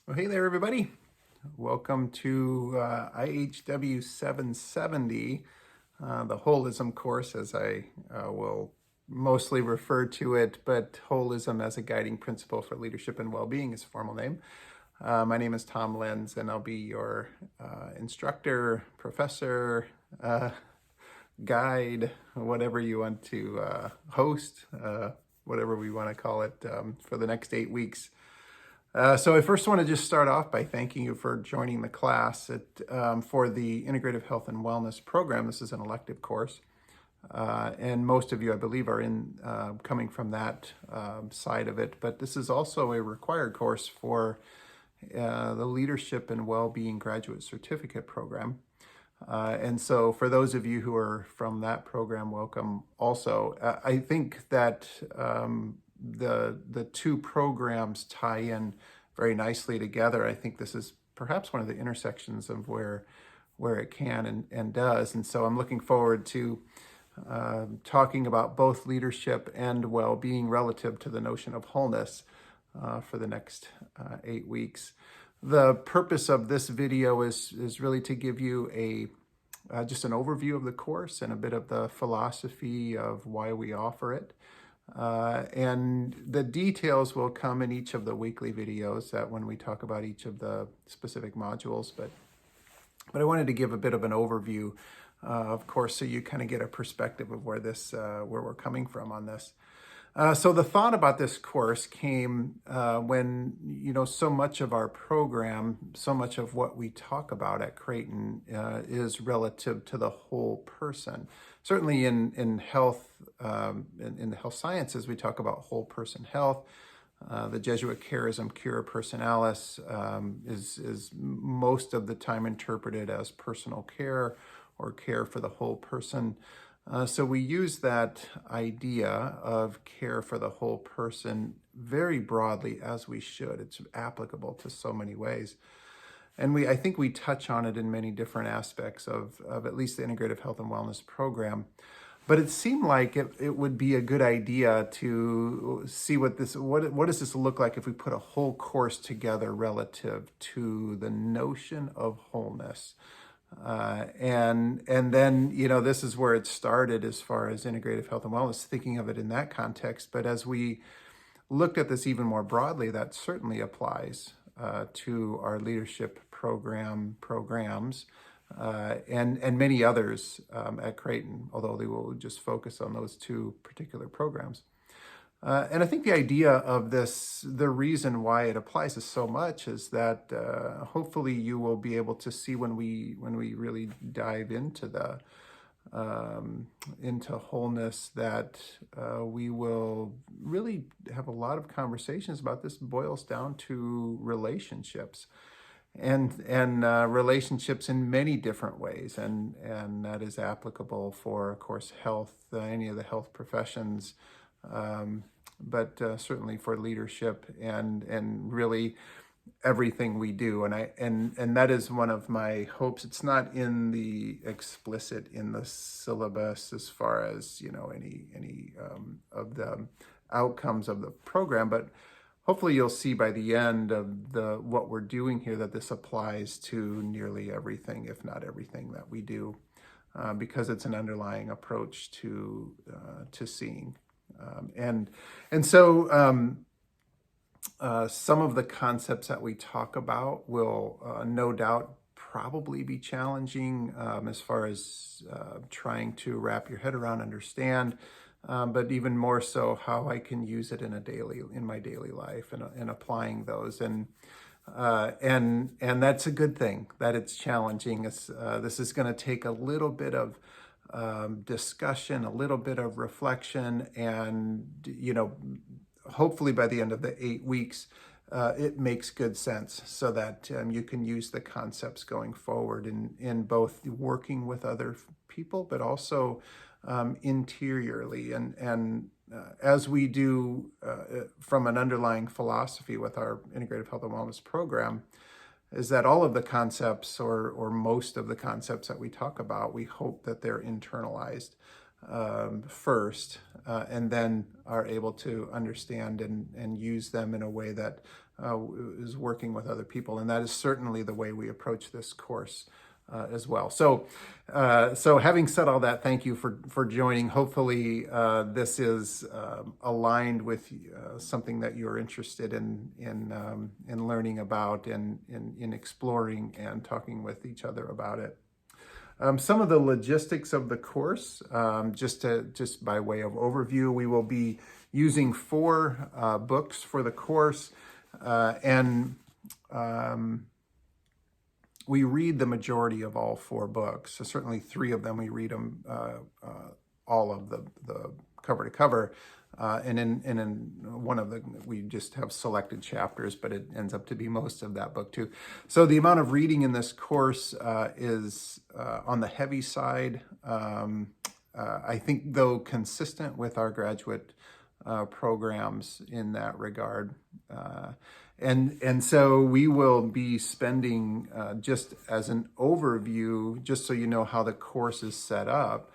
Well, hey there, everybody. Welcome to IHW 770, the Wholism course, as I will mostly refer to it, but Wholism as a guiding principle for leadership and well-being is a formal name. My name is Tom Lenz, and I'll be your instructor, professor, guide, whatever you want to host, whatever we want to call it, for the next 8 weeks. So I first want to just start off by thanking you for joining the class for the Integrative Health and Wellness program. This is an elective course, and most of you, I believe, are coming from that side of it. But this is also a required course for the Leadership and Wellbeing Graduate Certificate program. And so for those of you who are from that program, welcome also. I think that the two programs tie in very nicely together. I think this is perhaps one of the intersections of where it can and does. And so I'm looking forward to talking about both leadership and well-being relative to the notion of wholeness for the next 8 weeks. The purpose of this video is really to give you just an overview of the course and a bit of the philosophy of why we offer it. And the details will come in each of the weekly videos that when we talk about each of the specific modules. But I wanted to give a bit of an overview, of course, so you kind of get a perspective of where we're coming from on this. So the thought about this course came when, so much of our program, so much of what we talk about at Creighton is relative to the whole person. Certainly in health, in the health sciences, we talk about whole person health. The Jesuit charism Cura Personalis is most of the time interpreted as personal care or care for the whole person. So we use that idea of care for the whole person very broadly, as we should. It's applicable to so many ways. And I think we touch on it in many different aspects of at least the Integrative Health and Wellness program. But it seemed like it would be a good idea to see what does this look like if we put a whole course together relative to the notion of wholeness. And then, this is where it started as far as integrative health and wellness, thinking of it in that context. But as we looked at this even more broadly, that certainly applies to our leadership programs and many others at Creighton, although they will just focus on those two particular programs. And I think the idea of this, the reason why it applies to so much is that hopefully you will be able to see when we really dive into into wholeness that we will really have a lot of conversations about this. Boils down to relationships and relationships in many different ways, and that is applicable for, of course, health, any of the health professions. But certainly for leadership and really everything we do, and that is one of my hopes. It's not in the syllabus as far as any of the outcomes of the program, but hopefully you'll see by the end of what we're doing here that this applies to nearly everything, if not everything, that we do, because it's an underlying approach to seeing. So some of the concepts that we talk about will no doubt probably be challenging as far as trying to wrap your head around, understand, but even more so how I can use it in my daily life and applying those. And that's a good thing that it's challenging. This is going to take a little bit of discussion, a little bit of reflection, and hopefully by the end of the 8 weeks it makes good sense so that you can use the concepts going forward in both working with other people, but also interiorly, and as we do from an underlying philosophy with our integrative health and wellness program, is that all of the concepts or most of the concepts that we talk about, we hope that they're internalized first, and then are able to understand and use them in a way that is working with other people, and that is certainly the way we approach this course as well. So having said all that, thank you for joining. Hopefully this is aligned with something that you're interested in learning about and in exploring and talking with each other about it. Some of the logistics of the course, just by way of overview, we will be using 4 books for the course, and we read the majority of all 4 books. So certainly 3 of them, we read them all of the cover to cover. And in one of them, we just have selected chapters, but it ends up to be most of that book too. So the amount of reading in this course is on the heavy side. I think, though, consistent with our graduate programs in that regard. And so we will be spending, just as an overview, just so you know how the course is set up,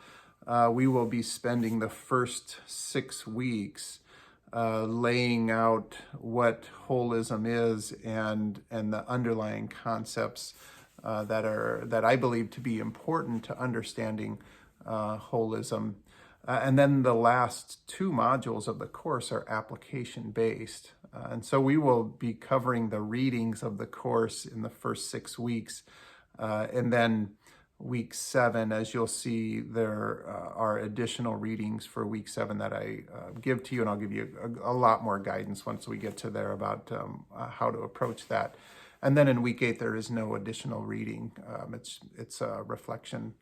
we will be spending the first 6 weeks laying out what holism is and the underlying concepts that I believe to be important to understanding holism. And then the last 2 modules of the course are application-based. And so we will be covering the readings of the course in the first 6 weeks. And then week 7, as you'll see, there are additional readings for week 7 that I give to you, and I'll give you a lot more guidance once we get to there about how to approach that. And then in week 8, there is no additional reading. It's a reflection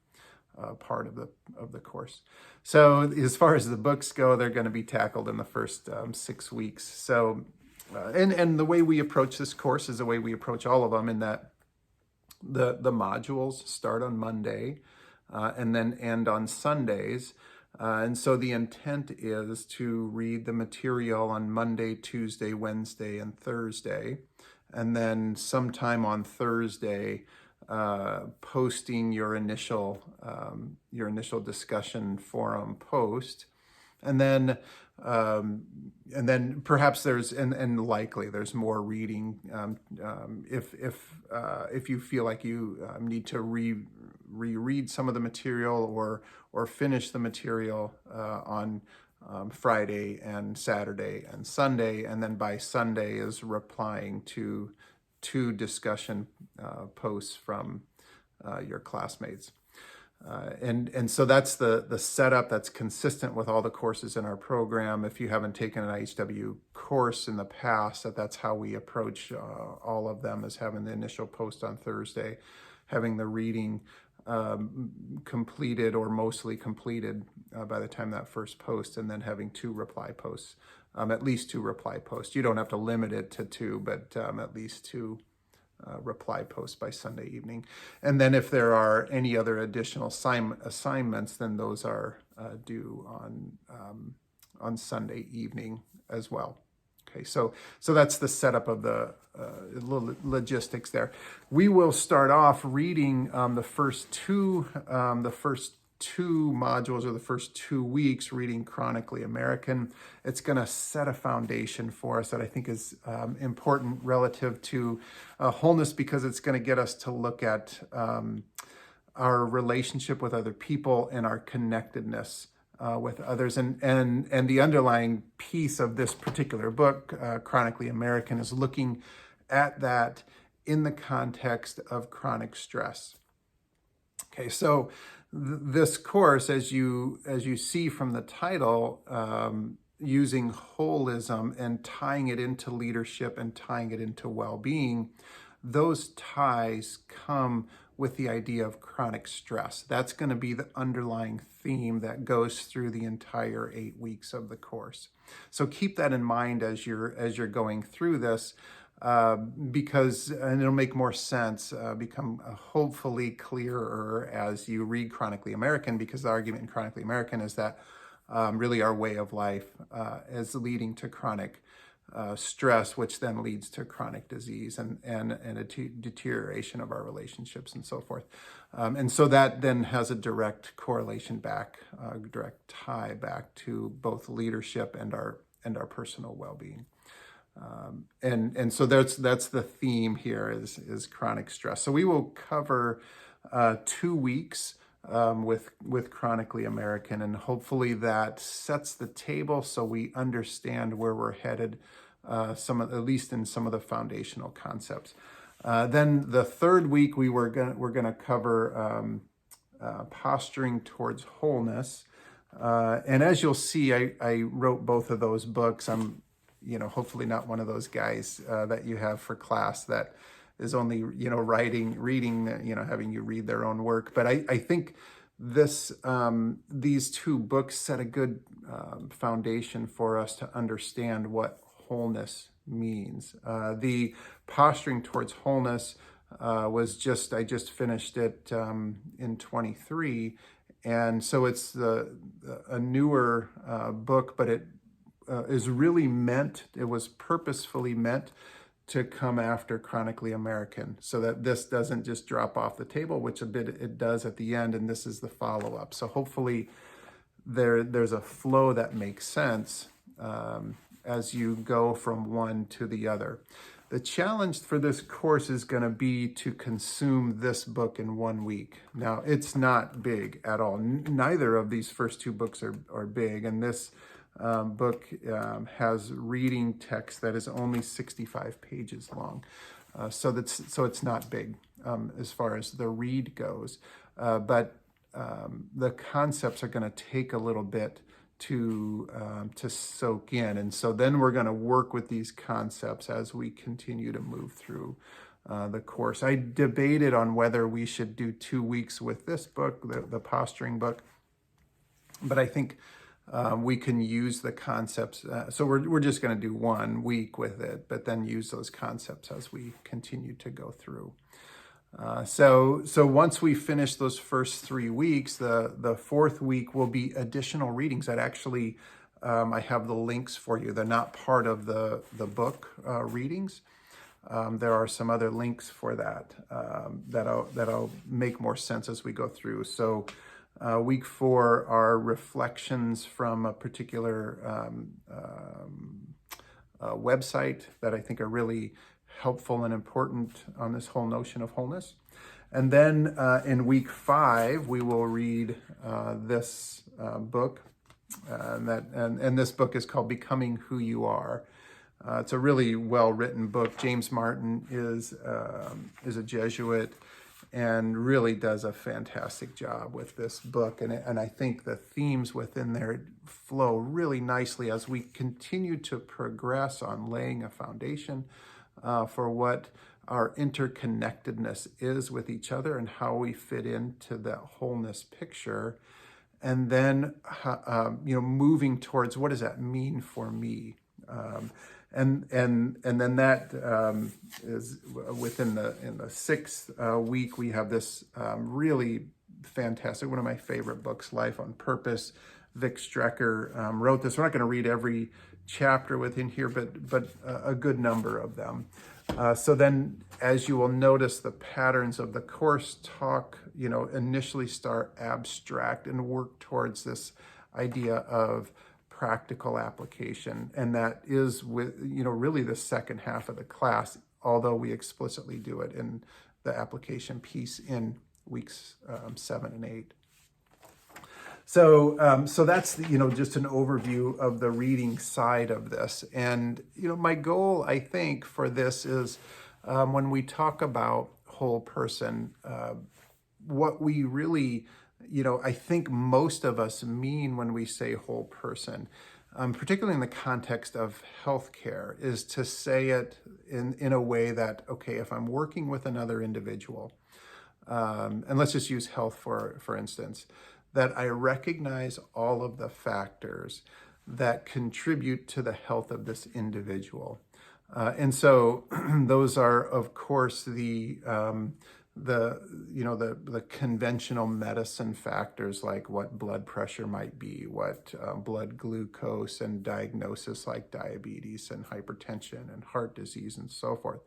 part of the course. So as far as the books go, they're going to be tackled in the first 6 weeks. So and the way we approach this course is the way we approach all of them, in that the modules start on Monday and then end on Sundays. And so the intent is to read the material on Monday, Tuesday, Wednesday, and Thursday. And then sometime on Thursday, posting your initial discussion forum post, and then perhaps there's likely there's more reading if you feel like you need to reread some of the material or finish the material on Friday and Saturday and Sunday, and then by Sunday is replying to 2 discussion posts from your classmates. And so that's the setup that's consistent with all the courses in our program. If you haven't taken an IHW course in the past, that's how we approach all of them, is having the initial post on Thursday, having the reading completed or mostly completed by the time that first post, and then having 2 reply posts, at least 2 reply posts. You don't have to limit it to 2, but at least 2 reply posts by Sunday evening. And then if there are any other additional assignments, then those are due on Sunday evening as well. Okay, so that's the setup of the logistics there. We will start off reading the first two modules, or the first 2 weeks, reading Chronically American. It's going to set a foundation for us that I think is important relative to wholeness, because it's going to get us to look at our relationship with other people and our connectedness with others. And the underlying piece of this particular book, Chronically American, is looking at that in the context of chronic stress. Okay, so this course, as you see from the title, using holism and tying it into leadership and tying it into well-being, those ties come with the idea of chronic stress. That's going to be the underlying theme that goes through the entire 8 weeks of the course. So keep that in mind as you're going through this, because, and it'll make more sense, become hopefully clearer as you read Chronically American, because the argument in Chronically American is that really our way of life is leading to chronic stress, which then leads to chronic disease and a deterioration of our relationships and so forth. And so that then has a direct correlation back, direct tie back to both leadership and our personal well-being. And so that's the theme here is chronic stress. So we will cover 2 weeks with Chronically American, and hopefully that sets the table so we understand where we're headed, at least in some of the foundational concepts. Then the third week we're gonna cover Posturing Towards Wholeness. And as you'll see, I wrote both of those books. I'm, hopefully not one of those guys that you have for class that is only, reading, having you read their own work. But I think these 2 books set a good foundation for us to understand what wholeness means. The Posturing Towards Wholeness I just finished it in 23. And so it's a newer book, but it was purposefully meant to come after Chronically American, so that this doesn't just drop off the table, which a bit it does at the end, and this is the follow-up. So hopefully there's a flow that makes sense as you go from one to the other. The challenge for this course is going to be to consume this book in 1 week. Now, it's not big at all. Neither of these first 2 books are big, and this book has reading text that is only 65 pages long. So it's not big as far as the read goes, but the concepts are going to take a little bit to soak in. And so then we're going to work with these concepts as we continue to move through the course. I debated on whether we should do 2 weeks with this book, the posturing book, but I think we can use the concepts. So we're just going to do 1 week with it, but then use those concepts as we continue to go through. So once we finish those first 3 weeks, the 4th week will be additional readings that actually, I have the links for you. They're not part of the book readings. There are some other links for that that'll make more sense as we go through. So week 4 are reflections from a particular website that I think are really helpful and important on this whole notion of wholeness. And then in week 5, we will read this book, and this book is called Becoming Who You Are. It's a really well-written book. James Martin is a Jesuit and really does a fantastic job with this book. And I think the themes within there flow really nicely as we continue to progress on laying a foundation for what our interconnectedness is with each other and how we fit into that wholeness picture. And then, moving towards what does that mean for me? And then that is within in the 6th week, we have this really fantastic, one of my favorite books, Life on Purpose. Vic Strecker wrote this. We're not going to read every chapter within here, but a good number of them. So then, as you will notice, the patterns of the course initially start abstract and work towards this idea of practical application. And that is really the second half of the class, although we explicitly do it in the application piece in weeks 7 and 8. So that's just an overview of the reading side of this. And my goal, I think, for this is when we talk about whole person, what we really, I think most of us mean when we say whole person, particularly in the context of healthcare, is to say it in a way that, okay, if I'm working with another individual, and let's just use health for instance, that I recognize all of the factors that contribute to the health of this individual. And so those are, of course, the conventional medicine factors, like what blood pressure might be, what blood glucose, and diagnosis like diabetes and hypertension and heart disease and so forth.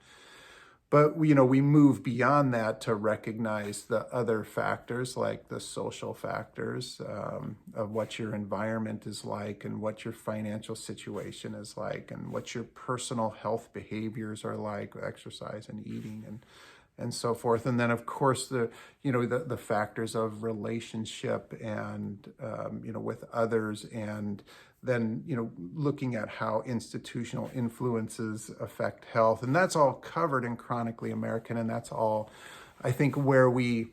But we move beyond that to recognize the other factors, like the social factors of what your environment is like, and what your financial situation is like, and what your personal health behaviors are like, exercise and eating, and so forth. And then, of course, the factors of relationship and with others, and then looking at how institutional influences affect health. And that's all covered in Chronically American, and that's all, I think, where we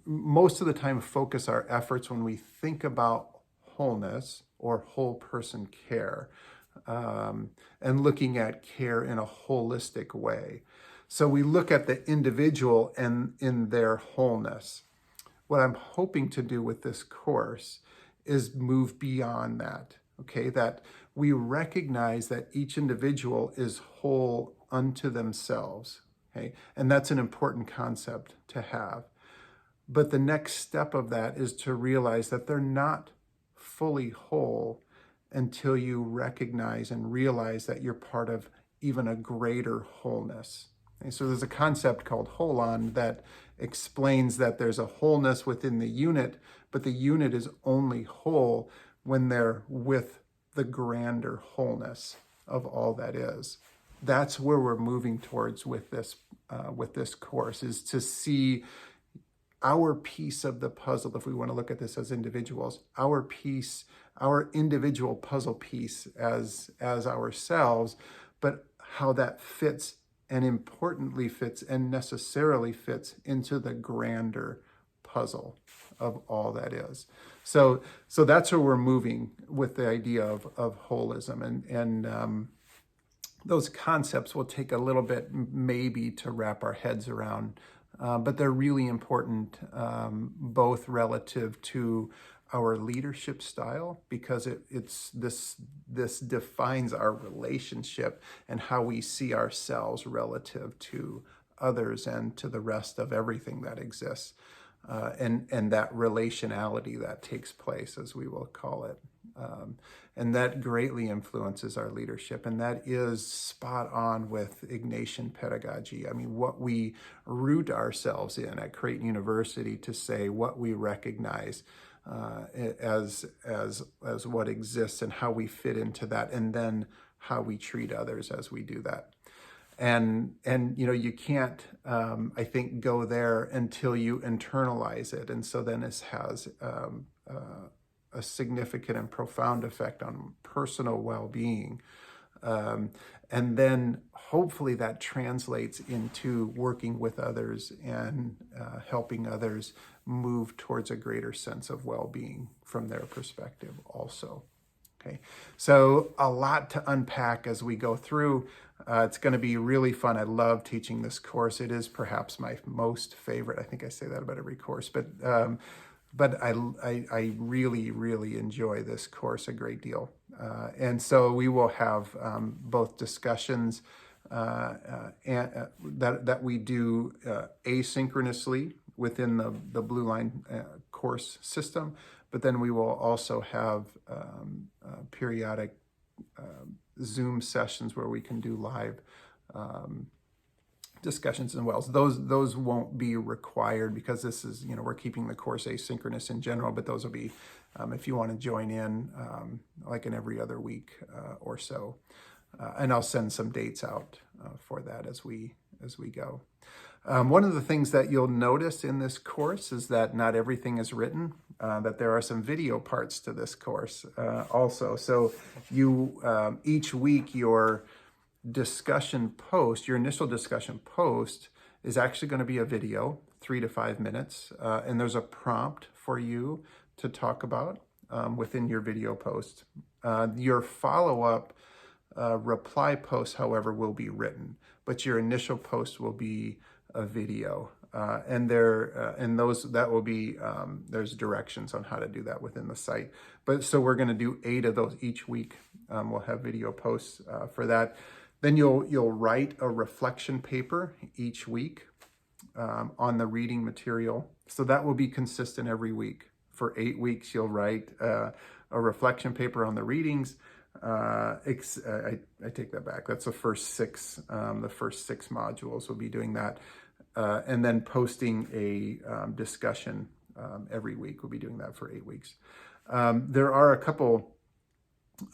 most of the time focus our efforts when we think about wholeness or whole person care, and looking at care in a holistic way. So we look at the individual and in their wholeness. What I'm hoping to do with this course is move beyond that, okay? That we recognize that each individual is whole unto themselves, okay? And that's an important concept to have. But the next step of that is to realize that they're not fully whole until you recognize and realize that you're part of even a greater wholeness. And so there's a concept called holon that explains that there's a wholeness within the unit, but the unit is only whole when they're with the grander wholeness of all that is. That's where we're moving towards with this course, is to see our piece of the puzzle. If we want to look at this as individuals, our piece, our individual puzzle piece as ourselves, but how that fits, and importantly fits, and necessarily fits into the grander puzzle of all that is. So that's where we're moving with the idea of holism, and those concepts will take a little bit maybe to wrap our heads around, but they're really important, both relative to our leadership style, because it's this defines our relationship and how we see ourselves relative to others and to the rest of everything that exists, and that relationality that takes place, as we will call it. And that greatly influences our leadership, and that is spot on with Ignatian pedagogy. I mean, what we root ourselves in at Creighton University to say what we recognize as what exists, and how we fit into that, and then how we treat others as we do that. And you can't, I think, go there until you internalize it. And so then this has a significant and profound effect on personal well-being. And then hopefully that translates into working with others and helping others move towards a greater sense of well-being from their perspective also. Okay, so a lot to unpack as we go through. It's going to be really fun. I love teaching this course. It is perhaps my most favorite. I think I say that about every course, but I really, really enjoy this course a great deal. And so we will have both discussions that we do asynchronously within the Blue Line course system, but then we will also have periodic Zoom sessions where we can do live discussions as well. So those won't be required, because this is, we're keeping the course asynchronous in general, but those will be, if you want to join in, like in every other week or so. And I'll send some dates out for that as we go. One of the things that you'll notice in this course is that not everything is written, that there are some video parts to this course also. So you, each week, your discussion post, your initial discussion post, is actually going to be a video, 3 to 5 minutes, and there's a prompt for you to talk about within your video post. Your follow-up reply post, however, will be written, but your initial post will be a video, and that will be there's directions on how to do that within the site. But so we're going to do 8 of those each week. We'll have video posts for that. Then you'll write a reflection paper each week on the reading material. So that will be consistent every week. For 8 weeks, you'll write a reflection paper on the readings. I take that back. That's the first six modules. We'll be doing that. And then posting a discussion every week. We'll be doing that for 8 weeks. There are a couple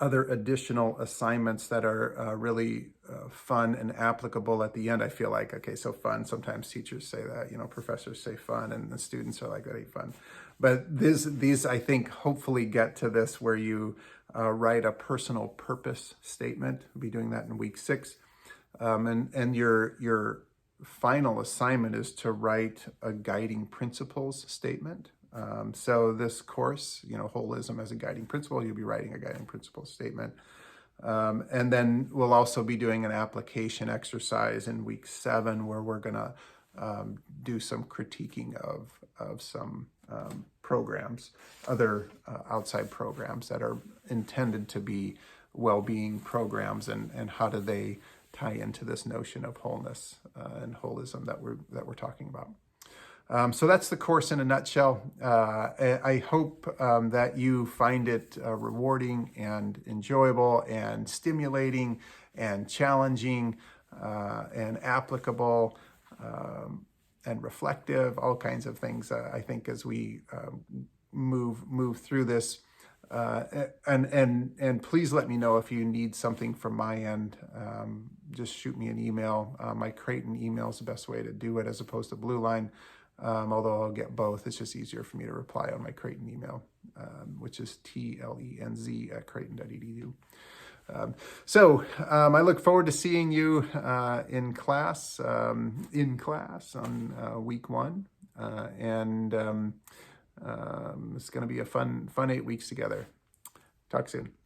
other additional assignments that are really fun and applicable at the end. I feel like, okay, so fun. Sometimes teachers say that, professors say fun, and the students are like, that ain't fun. But these I think hopefully get to this where you write a personal purpose statement. We'll be doing that in week 6. And your final assignment is to write a guiding principles statement. So this course, Wholism as a guiding principle, you'll be writing a guiding principle statement. And then we'll also be doing an application exercise in week 7 where we're going to do some critiquing of some programs, other outside programs that are intended to be well-being programs, and how do they tie into this notion of wholeness and holism that we're talking about. So that's the course in a nutshell. I hope that you find it rewarding and enjoyable and stimulating and challenging and applicable and reflective, all kinds of things, I think, as we move through this. And please let me know if you need something from my end. Just shoot me an email. My Creighton email is the best way to do it as opposed to Blue Line. Although I'll get both. It's just easier for me to reply on my Creighton email, which is tlenz@creighton.edu. So I look forward to seeing you in class on week 1. And it's going to be a fun 8 weeks together. Talk soon.